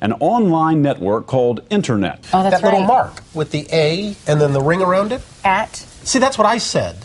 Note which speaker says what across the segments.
Speaker 1: an online network called Internet.
Speaker 2: Oh, that's
Speaker 3: that little
Speaker 2: right.
Speaker 3: mark with the A and then the ring around it?
Speaker 2: At.
Speaker 3: See, that's what I said.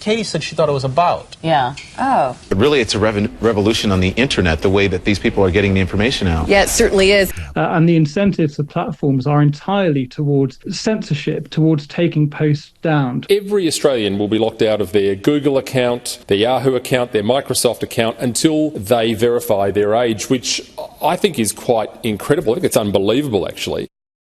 Speaker 3: Katie said she thought it was about.
Speaker 2: Yeah. Oh.
Speaker 4: Really, it's a revolution on the internet, the way that these people are getting the information out.
Speaker 5: Yeah, it certainly is.
Speaker 6: And the incentives of platforms are entirely towards censorship, towards taking posts down.
Speaker 7: Every Australian will be locked out of their Google account, their Yahoo account, their Microsoft account until they verify their age, which I think is quite incredible. I think it's unbelievable, actually.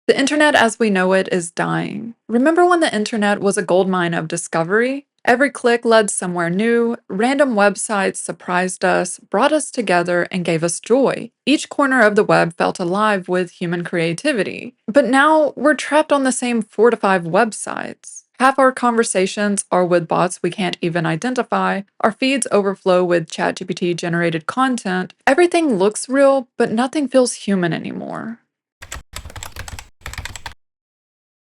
Speaker 8: The internet as we know it is dying. Remember when the internet was a goldmine of discovery? Every click led somewhere new, random websites surprised us, brought us together, and gave us joy. Each corner of the web felt alive with human creativity. But now we're trapped on the same 4 to 5 websites. Half our conversations are with bots we can't even identify. Our feeds overflow with ChatGPT generated content. Everything looks real, but nothing feels human anymore.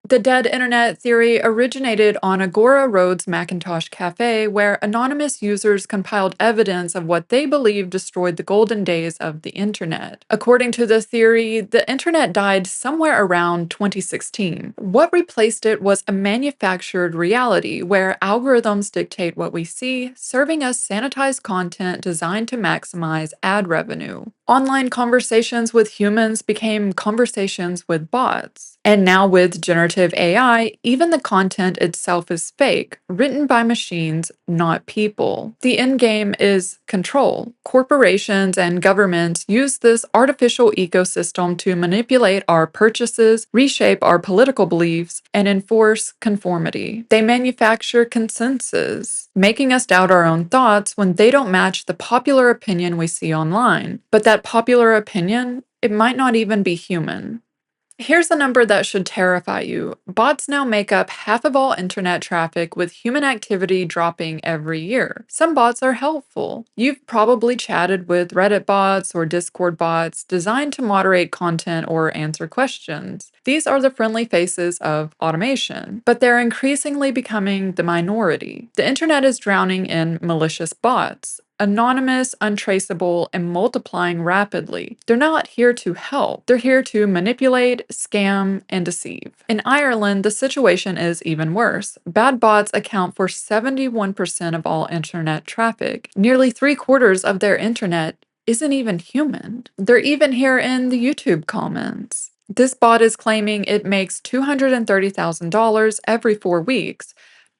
Speaker 8: The dead internet theory originated on Agora Road's Macintosh Cafe, where anonymous users compiled evidence of what they believed destroyed the golden days of the internet. According to the theory, the internet died somewhere around 2016. What replaced it was a manufactured reality where algorithms dictate what we see, serving us sanitized content designed to maximize ad revenue. Online conversations with humans became conversations with bots. And now with generative AI, even the content itself is fake, written by machines, not people. The end game is control. Corporations and governments use this artificial ecosystem to manipulate our purchases, reshape our political beliefs, and enforce conformity. They manufacture consensus, making us doubt our own thoughts when they don't match the popular opinion we see online. But that popular opinion, it might not even be human. Here's a number that should terrify you. Bots now make up half of all internet traffic, with human activity dropping every year. Some bots are helpful. You've probably chatted with Reddit bots or Discord bots designed to moderate content or answer questions. These are the friendly faces of automation, but they're increasingly becoming the minority. The internet is drowning in malicious bots. Anonymous, untraceable, and multiplying rapidly. They're not here to help. They're here to manipulate, scam, and deceive. In Ireland, the situation is even worse. Bad bots account for 71% of all internet traffic. Nearly 3/4 of their internet isn't even human. They're even here in the YouTube comments. This bot is claiming it makes $230,000 every 4 weeks.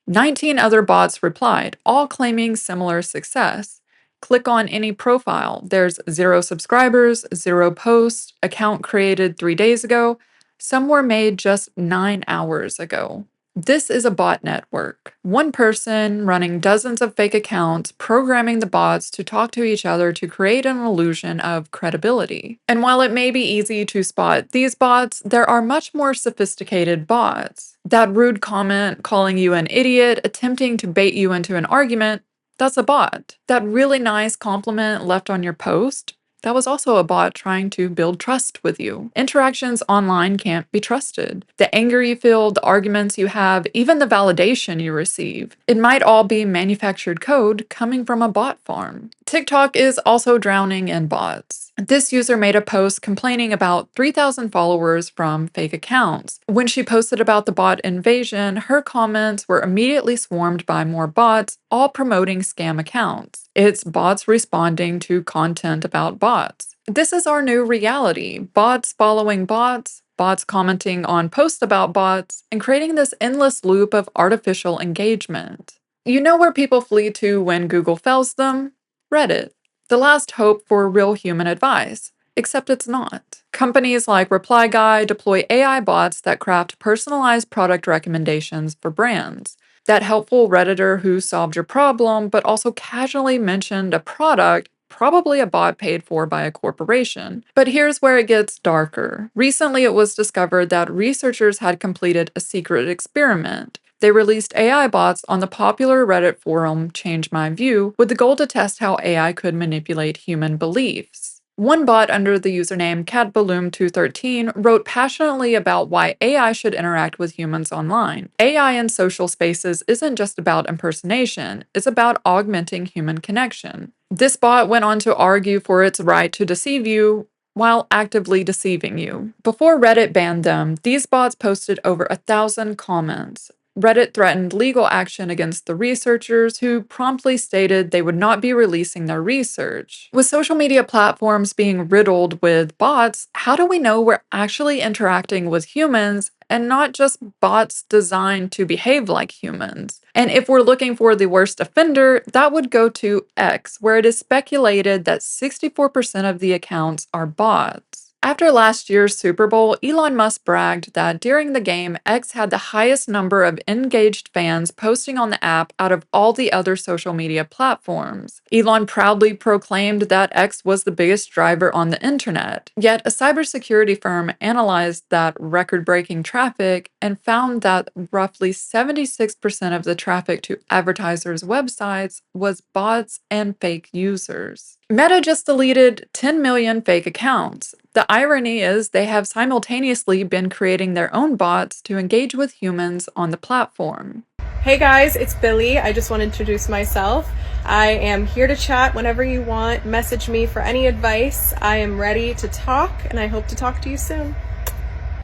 Speaker 8: 19 other bots replied, all claiming similar success. Click on any profile. There's 0 subscribers, 0 posts, account created 3 days ago. Some were made just 9 hours ago. This is a bot network. One person running dozens of fake accounts, programming the bots to talk to each other to create an illusion of credibility. And while it may be easy to spot these bots, there are much more sophisticated bots. That rude comment calling you an idiot, attempting to bait you into an argument, that's a bot. That really nice compliment left on your post, that was also a bot trying to build trust with you. Interactions online can't be trusted. The anger you feel, the arguments you have, even the validation you receive, it might all be manufactured code coming from a bot farm. TikTok is also drowning in bots. This user made a post complaining about 3,000 followers from fake accounts. When she posted about the bot invasion, her comments were immediately swarmed by more bots, all promoting scam accounts. It's bots responding to content about bots. This is our new reality. Bots following bots, bots commenting on posts about bots, and creating this endless loop of artificial engagement. You know where people flee to when Google fails them? Reddit. The last hope for real human advice. Except it's not. Companies like Reply Guy deploy AI bots that craft personalized product recommendations for brands. That helpful Redditor who solved your problem, but also casually mentioned a product, probably a bot paid for by a corporation. But here's where it gets darker. Recently, it was discovered that researchers had completed a secret experiment. They released AI bots on the popular Reddit forum Change My View with the goal to test how AI could manipulate human beliefs. One bot under the username CatBalloon213 wrote passionately about why AI should interact with humans online. AI in social spaces isn't just about impersonation, it's about augmenting human connection. This bot went on to argue for its right to deceive you while actively deceiving you. Before Reddit banned them, these bots posted over 1,000 comments. Reddit threatened legal action against the researchers who promptly stated they would not be releasing their research. With social media platforms being riddled with bots, how do we know we're actually interacting with humans and not just bots designed to behave like humans? And if we're looking for the worst offender, that would go to X, where it is speculated that 64% of the accounts are bots. After last year's Super Bowl, Elon Musk bragged that during the game, X had the highest number of engaged fans posting on the app out of all the other social media platforms. Elon proudly proclaimed that X was the biggest driver on the internet. Yet, a cybersecurity firm analyzed that record-breaking traffic and found that roughly 76% of the traffic to advertisers' websites was bots and fake users. Meta just deleted 10 million fake accounts. The irony is they have simultaneously been creating their own bots to engage with humans on the platform.
Speaker 2: Hey guys, it's Billy. I just want to introduce myself. I am here to chat whenever you want. Message me for any advice. I am ready to talk, and I hope to talk to you soon.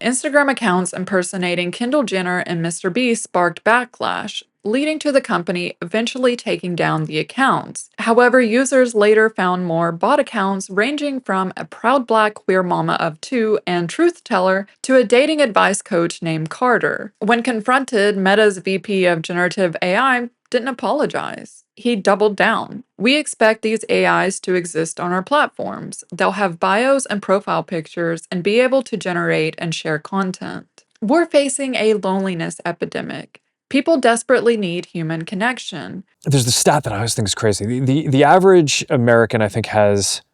Speaker 8: Instagram accounts impersonating Kendall Jenner and Mr. Beast sparked backlash, leading to the company eventually taking down the accounts. However, users later found more bot accounts ranging from a proud black queer mama of two and truth teller to a dating advice coach named Carter. When confronted, Meta's VP of Generative AI didn't apologize. He doubled down. We expect these AIs to exist on our platforms. They'll have bios and profile pictures and be able to generate and share content. We're facing a loneliness epidemic. People desperately need human connection.
Speaker 5: There's the stat that I always think is crazy. The average American, I think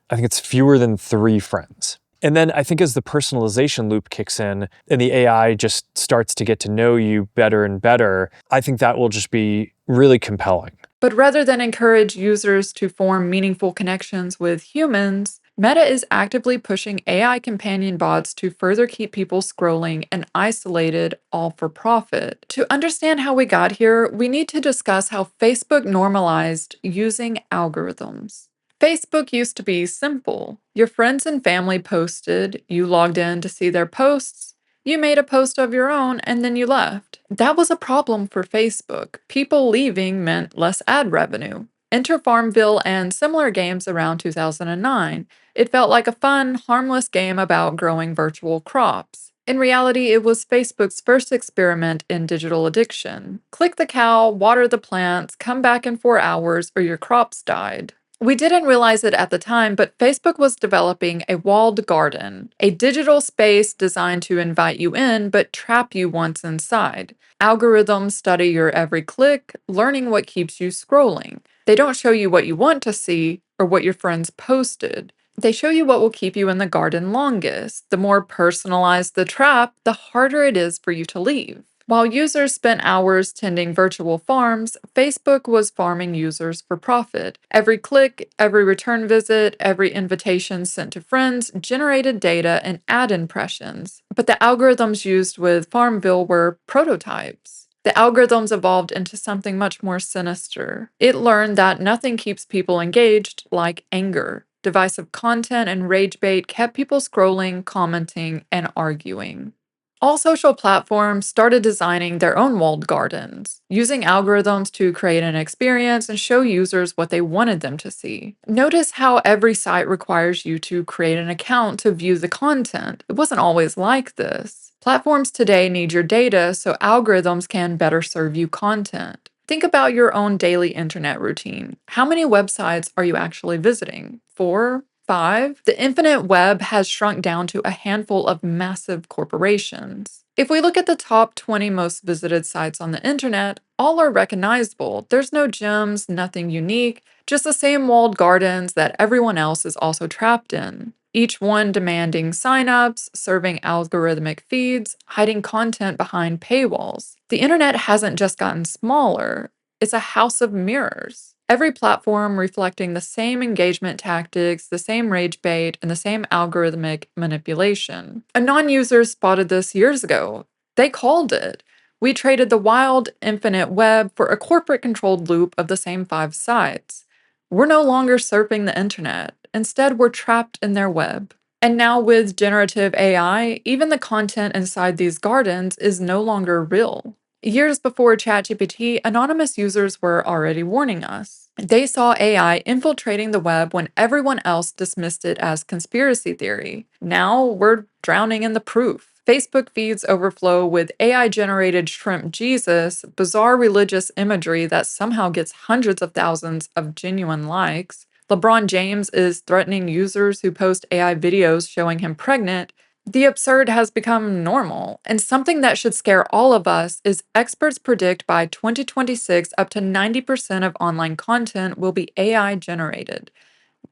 Speaker 5: it's fewer than 3 friends. And then I think as the personalization loop kicks in and the AI just starts to get to know you better and better, I think that will just be really compelling.
Speaker 8: But rather than encourage users to form meaningful connections with humans, Meta is actively pushing AI companion bots to further keep people scrolling and isolated, all for profit. To understand how we got here, we need to discuss how Facebook normalized using algorithms. Facebook used to be simple. Your friends and family posted, you logged in to see their posts, you made a post of your own, and then you left. That was a problem for Facebook. People leaving meant less ad revenue. Enter Farmville and similar games around 2009. It felt like a fun, harmless game about growing virtual crops. In reality, it was Facebook's first experiment in digital addiction. Click the cow, water the plants, come back in 4 hours, or your crops died. We didn't realize it at the time, but Facebook was developing a walled garden, a digital space designed to invite you in but trap you once inside. Algorithms study your every click, learning what keeps you scrolling. They don't show you what you want to see or what your friends posted. They show you what will keep you in the garden longest. The more personalized the trap, the harder it is for you to leave. While users spent hours tending virtual farms, Facebook was farming users for profit. Every click, every return visit, every invitation sent to friends generated data and ad impressions. But the algorithms used with Farmville were prototypes. The algorithms evolved into something much more sinister. It learned that nothing keeps people engaged like anger. Divisive content and rage bait kept people scrolling, commenting, and arguing. All social platforms started designing their own walled gardens, using algorithms to create an experience and show users what they wanted them to see. Notice how every site requires you to create an account to view the content. It wasn't always like this. Platforms today need your data so algorithms can better serve you content. Think about your own daily internet routine. How many websites are you actually visiting? 4? 5? The infinite web has shrunk down to a handful of massive corporations. If we look at the top 20 most visited sites on the internet, all are recognizable. There's no gems, nothing unique, just the same walled gardens that everyone else is also trapped in. Each one demanding signups, serving algorithmic feeds, hiding content behind paywalls. The internet hasn't just gotten smaller, it's a house of mirrors. Every platform reflecting the same engagement tactics, the same rage bait, and the same algorithmic manipulation. A non-user spotted this years ago. They called it. We traded the wild, infinite web for a corporate-controlled loop of the same 5 sites. We're no longer surfing the internet. Instead, we're trapped in their web. And now with generative AI, even the content inside these gardens is no longer real. Years before ChatGPT, anonymous users were already warning us. They saw AI infiltrating the web when everyone else dismissed it as conspiracy theory. Now we're drowning in the proof. Facebook feeds overflow with AI generated shrimp Jesus, bizarre religious imagery that somehow gets hundreds of thousands of genuine likes. LeBron James is threatening users who post AI videos showing him pregnant. The absurd has become normal, and something that should scare all of us is experts predict by 2026 up to 90% of online content will be AI generated.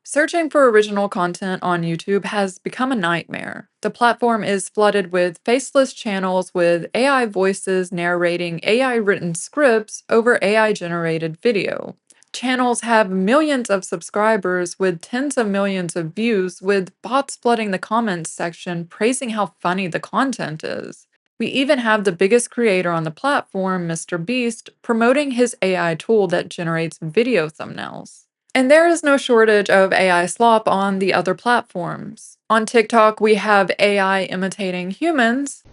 Speaker 8: Searching for original content on YouTube has become a nightmare. The platform is flooded with faceless channels with AI voices narrating AI written scripts over AI generated video. Channels have millions of subscribers with tens of millions of views, with bots flooding the comments section praising how funny the content is. We even have the biggest creator on the platform, Mr. Beast, promoting his AI tool that generates video thumbnails. And there is no shortage of AI slop on the other platforms. On TikTok, we have AI imitating humans,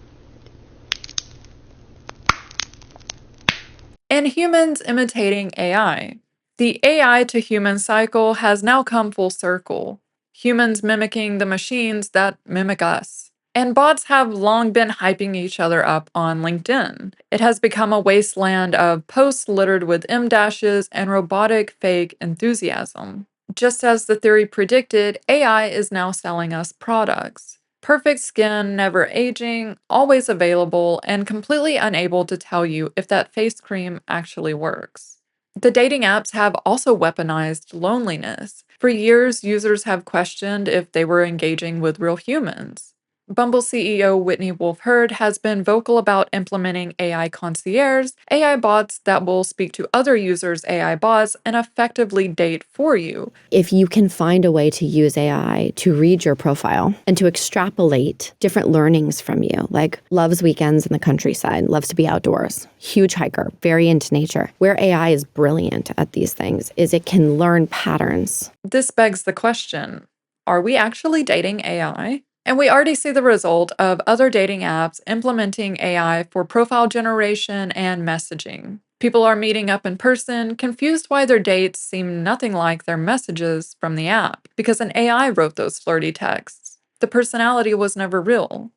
Speaker 8: and humans imitating AI. The AI to human cycle has now come full circle, humans mimicking the machines that mimic us. And bots have long been hyping each other up on LinkedIn. It has become a wasteland of posts littered with M dashes and robotic fake enthusiasm. Just as the theory predicted, AI is now selling us products. Perfect skin, never aging, always available, and completely unable to tell you if that face cream actually works. The dating apps have also weaponized loneliness. For years, users have questioned if they were engaging with real humans. Bumble CEO Whitney Wolfe Herd has been vocal about implementing AI concierge, AI bots that will speak to other users' AI bots and effectively date for you.
Speaker 9: If you can find a way to use AI to read your profile and to extrapolate different learnings from you, like loves weekends in the countryside, loves to be outdoors, huge hiker, very into nature. Where AI is brilliant at these things is it can learn patterns.
Speaker 8: This begs the question, are we actually dating AI? And we already see the result of other dating apps implementing AI for profile generation and messaging. People are meeting up in person, confused why their dates seem nothing like their messages from the app, because an AI wrote those flirty texts. The personality was never real.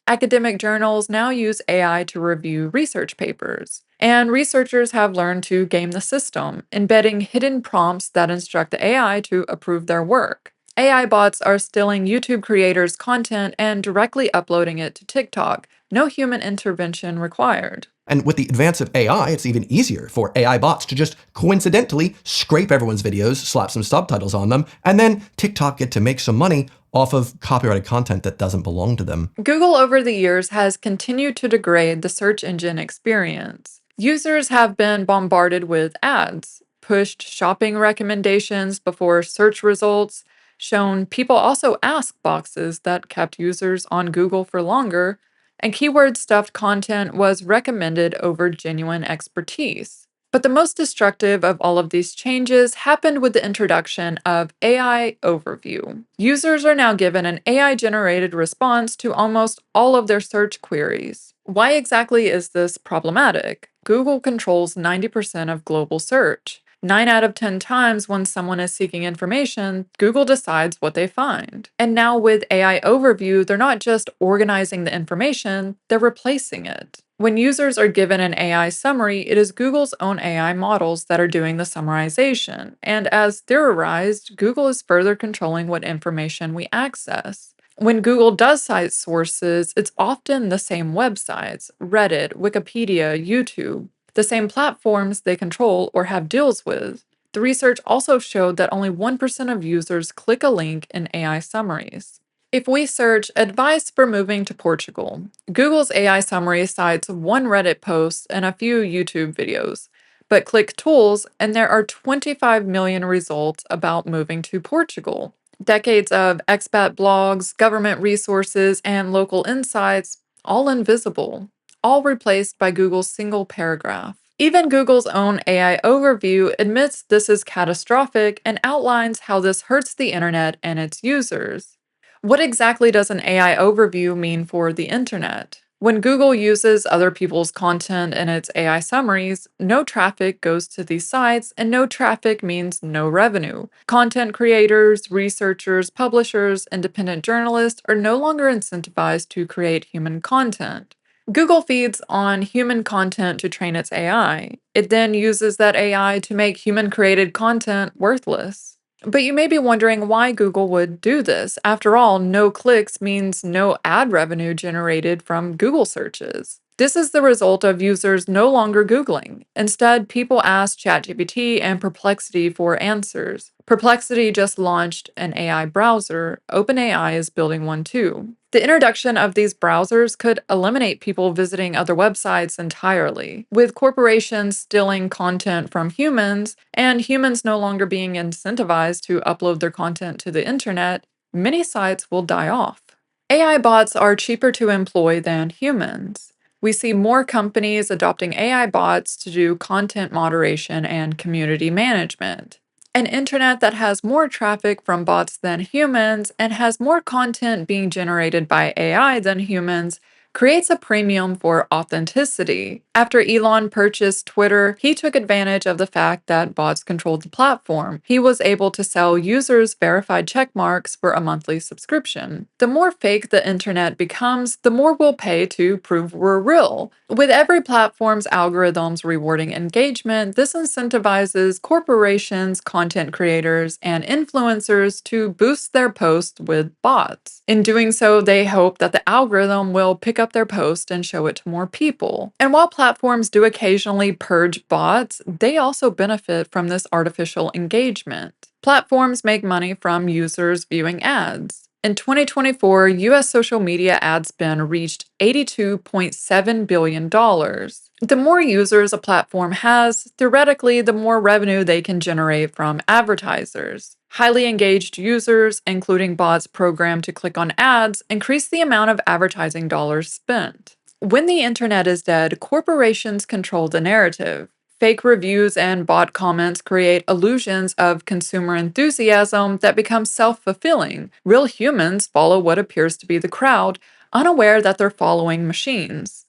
Speaker 8: Academic journals now use AI to review research papers, and researchers have learned to game the system, embedding hidden prompts that instruct the AI to approve their work. AI bots are stealing YouTube creators' content and directly uploading it to TikTok. No human intervention required.
Speaker 10: And with the advance of AI, it's even easier for AI bots to just coincidentally scrape everyone's videos, slap some subtitles on them, and then TikTok get to make some money off of copyrighted content that doesn't belong to them.
Speaker 8: Google over the years has continued to degrade the search engine experience. Users have been bombarded with ads, pushed shopping recommendations before search results, shown people also ask boxes that kept users on Google for longer, and keyword stuffed content was recommended over genuine expertise. But the most destructive of all of these changes happened with the introduction of AI Overview. Users are now given an AI-generated response to almost all of their search queries. Why exactly is this problematic? Google controls 90% of global search. 9 out of 10 times when someone is seeking information, Google decides what they find. And now with AI Overview, they're not just organizing the information, they're replacing it. When users are given an AI summary, it is Google's own AI models that are doing the summarization. And as theorized, Google is further controlling what information we access. When Google does cite sources, it's often the same websites, Reddit, Wikipedia, YouTube, the same platforms they control or have deals with. The research also showed that only 1% of users click a link in AI summaries. If we search advice for moving to Portugal, Google's AI summary cites one Reddit post and a few YouTube videos, but click tools and there are 25 million results about moving to Portugal. Decades of expat blogs, government resources, and local insights, all invisible, all replaced by Google's single paragraph. Even Google's own AI Overview admits this is catastrophic and outlines how this hurts the internet and its users. What exactly does an AI overview mean for the internet? When Google uses other people's content in its AI summaries, no traffic goes to these sites, and no traffic means no revenue. Content creators, researchers, publishers, independent journalists are no longer incentivized to create human content. Google feeds on human content to train its AI. It then uses that AI to make human created content worthless. But you may be wondering why Google would do this. After all, no clicks means no ad revenue generated from Google searches. This is the result of users no longer Googling. Instead, people ask ChatGPT and Perplexity for answers. Perplexity just launched an AI browser. OpenAI is building one too. The introduction of these browsers could eliminate people visiting other websites entirely. With corporations stealing content from humans and humans no longer being incentivized to upload their content to the internet, many sites will die off. AI bots are cheaper to employ than humans. We see more companies adopting AI bots to do content moderation and community management. An internet that has more traffic from bots than humans and has more content being generated by AI than humans creates a premium for authenticity. After Elon purchased Twitter, he took advantage of the fact that bots controlled the platform. He was able to sell users verified check marks for a monthly subscription. The more fake the internet becomes, the more we'll pay to prove we're real. With every platform's algorithms rewarding engagement, this incentivizes corporations, content creators, and influencers to boost their posts with bots. In doing so, they hope that the algorithm will pick up their post and show it to more people. And while platforms do occasionally purge bots, they also benefit from this artificial engagement. Platforms make money from users viewing ads. In 2024, US social media ad spend reached $82.7 billion. The more users a platform has, theoretically, the more revenue they can generate from advertisers. Highly engaged users, including bots programmed to click on ads, increase the amount of advertising dollars spent. When the internet is dead, corporations control the narrative. Fake reviews and bot comments create illusions of consumer enthusiasm that become self-fulfilling. Real humans follow what appears to be the crowd, unaware that they're following machines.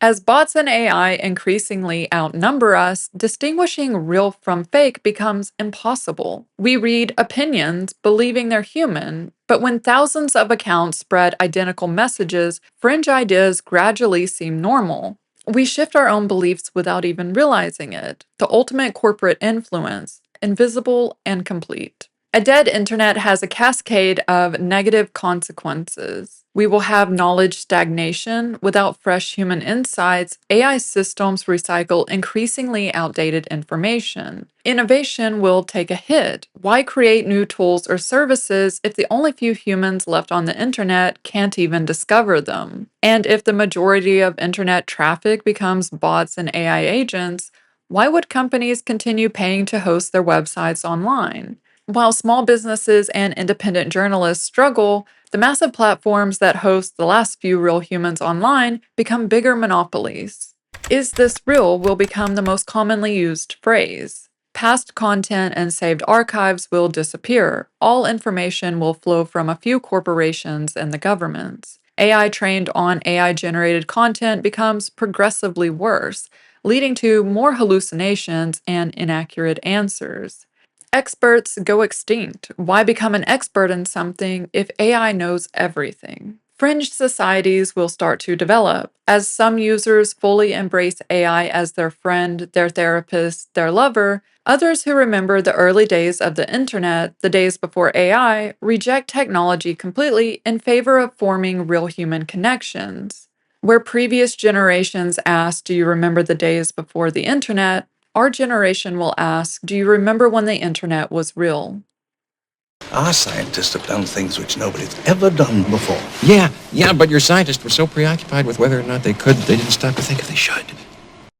Speaker 8: As bots and AI increasingly outnumber us, distinguishing real from fake becomes impossible. We read opinions believing they're human, but when thousands of accounts spread identical messages, fringe ideas gradually seem normal. We shift our own beliefs without even realizing it. The ultimate corporate influence, invisible and complete. A dead internet has a cascade of negative consequences. We will have knowledge stagnation without fresh human insights. AI systems recycle increasingly outdated information. Innovation will take a hit. Why create new tools or services if the only few humans left on the internet can't even discover them? And if the majority of internet traffic becomes bots and AI agents, why would companies continue paying to host their websites online? While small businesses and independent journalists struggle, the massive platforms that host the last few real humans online become bigger monopolies. "Is this real?" will become the most commonly used phrase. Past content and saved archives will disappear. All information will flow from a few corporations and the governments. AI trained on AI-generated content becomes progressively worse, leading to more hallucinations and inaccurate answers. Experts go extinct. Why become an expert in something if AI knows everything? Fringe societies will start to develop. As some users fully embrace AI as their friend, their therapist, their lover, others who remember the early days of the internet, the days before AI, reject technology completely in favor of forming real human connections. Where previous generations asked, "Do you remember the days before the internet?" our generation will ask, "Do you remember when the internet was real?"
Speaker 11: Our scientists have done things which nobody's ever done before.
Speaker 12: Yeah, but your scientists were so preoccupied with whether or not they could, they didn't stop to think if they should.